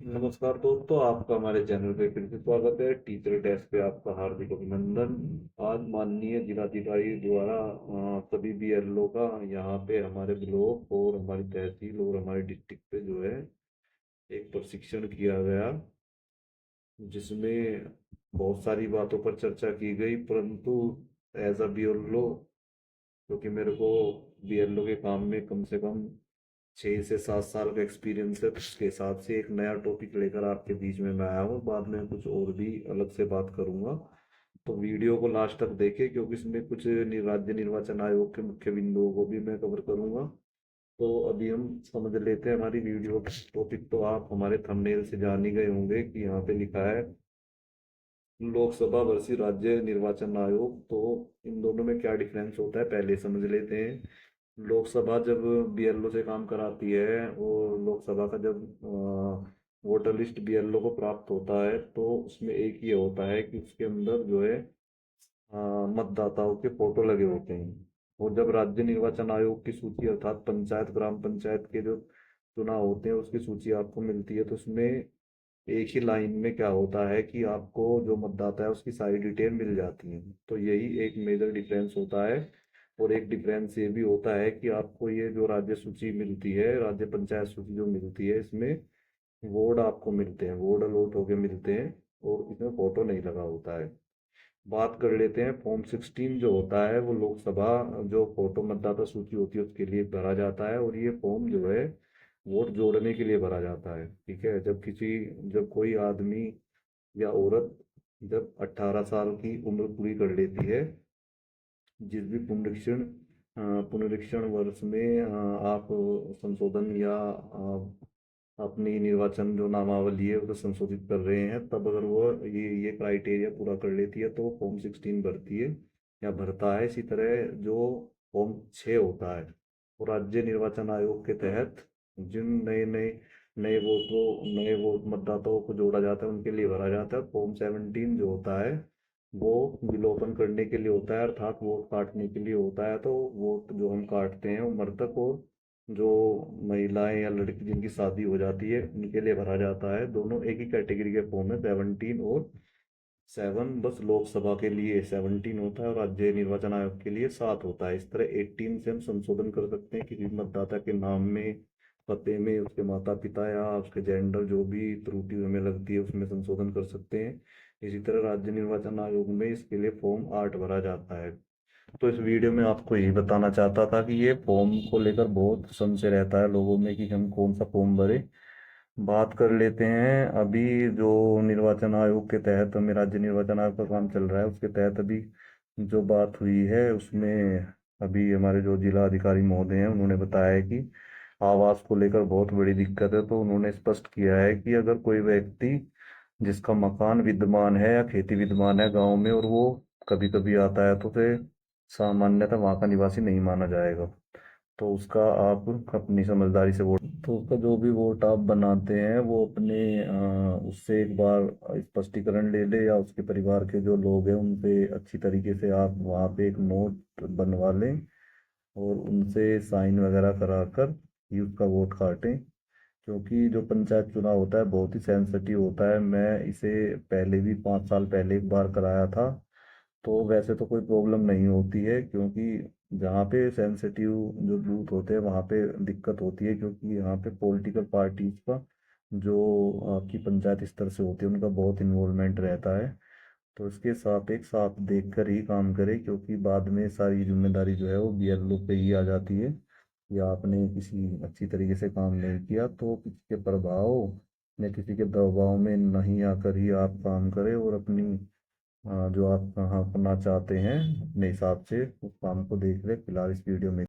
नमस्कार दोस्तों, आपका हमारे चैनल पे फिर से स्वागत है। टीचर डेस्क पे आपका हार्दिक अभिनंदन। आज माननीय जिलाधिकारी द्वारा सभी बीएलओ का यहाँ पे हमारे ब्लॉक और हमारी तहसील और हमारे डिस्ट्रिक्ट पे जो है एक प्रशिक्षण किया गया, जिसमें बहुत सारी बातों पर चर्चा की गई। परंतु एज अ बीएलओ, क्योंकि मेरे को बीएलओ के काम में कम से कम 6 से 7 साल का एक्सपीरियंस है, तो उसके हिसाब से एक नया टॉपिक लेकर आपके बीच में मैं आया हूँ। बाद में कुछ और भी अलग से बात करूंगा, तो वीडियो को लास्ट तक देखें, क्योंकि इसमें कुछ राज्य निर्वाचन आयोग के मुख्य बिंदुओं को भी मैं कवर करूंगा। तो अभी हम समझ लेते हैं हमारी वीडियो का टॉपिक। तो आप हमारे थंबनेल से जान ही गए होंगे कि यहाँ पे लिखा है लोकसभा वर्सेस राज्य निर्वाचन आयोग। तो इन दोनों में क्या डिफरेंस होता है पहले समझ लेते हैं। लोकसभा जब बीएलओ से काम कराती है, और लोकसभा का जब वोटर लिस्ट बीएलओ को प्राप्त होता है, तो उसमें एक ये होता है कि उसके अंदर जो है मतदाताओं के फोटो लगे होते हैं। और जब राज्य निर्वाचन आयोग की सूची, अर्थात पंचायत ग्राम पंचायत के जो चुनाव होते हैं, उसकी सूची आपको मिलती है, तो उसमें एक ही लाइन में क्या होता है कि आपको जो मतदाता है उसकी सारी डिटेल मिल जाती है। तो यही एक मेजर डिफरेंस होता है। और एक डिफरेंस ये भी होता है कि आपको ये जो राज्य सूची मिलती है, राज्य पंचायत सूची जो मिलती है, इसमें वार्ड आपको मिलते हैं, वार्ड अलॉट होके मिलते हैं, और इसमें फोटो नहीं लगा होता है। बात कर लेते हैं फॉर्म 16 जो होता है, वो लोकसभा जो फोटो मतदाता सूची होती है उसके लिए भरा जाता है। और ये फॉर्म जो है वोट जोड़ने के लिए भरा जाता है। ठीक है, जब कोई आदमी या औरत जब 18 साल की उम्र पूरी कर लेती है, जिस भी पुनरीक्षण वर्ष में आप संशोधन या अपनी निर्वाचन जो नामावली है उसे संशोधित कर रहे हैं, तब अगर वो ये क्राइटेरिया पूरा कर लेती है तो वो फॉर्म 16 भरती है या भरता है। इसी तरह जो फॉर्म 6 होता है, वो राज्य निर्वाचन आयोग के तहत जिन नए वोट मतदाताओं को जोड़ा जाता है उनके लिए भरा जाता है। फॉर्म 17 जो होता है वो विलोपन करने के लिए होता है, अर्थात वोट काटने के लिए होता है। तो वोट जो हम काटते हैं वो मृतक और जो महिलाएं या लड़की जिनकी शादी हो जाती है उनके लिए भरा जाता है। दोनों एक ही कैटेगरी के फॉर्म है, 17 और 7। बस लोकसभा के लिए 17 होता है और राज्य निर्वाचन आयोग के लिए 7 होता है। इस तरह 18 से हम संशोधन कर सकते हैं किसी मतदाता के नाम में, पते में, उसके माता पिता या उसके जेंडर जो भी त्रुटि हमें लगती है उसमें संशोधन कर सकते हैं। इसी तरह राज्य निर्वाचन आयोग में इसके लिए फॉर्म 8 भरा जाता है। तो इस वीडियो में आपको यही बताना चाहता था कि ये फॉर्म को लेकर बहुत संशय रहता है लोगों में कि हम कौन सा फॉर्म भरे। बात कर लेते हैं अभी जो निर्वाचन आयोग के तहत, हमें राज्य निर्वाचन आयोग का काम चल रहा है, उसके तहत अभी जो बात हुई है उसमें अभी हमारे जो जिला अधिकारी महोदय हैं उन्होंने बताया है कि आवास को लेकर बहुत बड़ी दिक्कत है। तो उन्होंने स्पष्ट किया है कि अगर कोई व्यक्ति जिसका मकान विद्यमान है या खेती विद्यमान है गांव में, और वो कभी कभी आता है, तो उसे सामान्यतः वहाँ का निवासी नहीं माना जाएगा। तो उसका आप अपनी समझदारी से वोट, तो उसका जो भी वोट आप बनाते हैं वो अपने उससे एक बार स्पष्टीकरण ले ले, या उसके परिवार के जो लोग हैं उनसे अच्छी तरीके से आप वहाँ पे एक नोट बनवा लें और उनसे साइन वगैरह कराकर ही उसका वोट काटें। क्योंकि जो पंचायत चुनाव होता है बहुत ही सेंसिटिव होता है। मैं इसे पहले भी 5 साल पहले एक बार कराया था, तो वैसे तो कोई प्रॉब्लम नहीं होती है, क्योंकि जहाँ पे सेंसिटिव जो बूथ होते हैं वहाँ पे दिक्कत होती है, क्योंकि यहाँ पे पॉलिटिकल पार्टीज का जो आपकी पंचायत स्तर से होती है उनका बहुत इन्वॉल्वमेंट रहता है। तो इसके सापेक्ष आप देख कर ही काम करें, क्योंकि बाद में सारी जिम्मेदारी जो है वो बीएलओ पे ही आ जाती है, या आपने किसी अच्छी तरीके से काम नहीं किया तो किसी के प्रभाव या किसी के दबाव में नहीं आकर ही आप काम करें, और अपनी जो आप कहाँ करना चाहते हैं अपने हिसाब से उस काम को देख ले। फिलहाल इस वीडियो में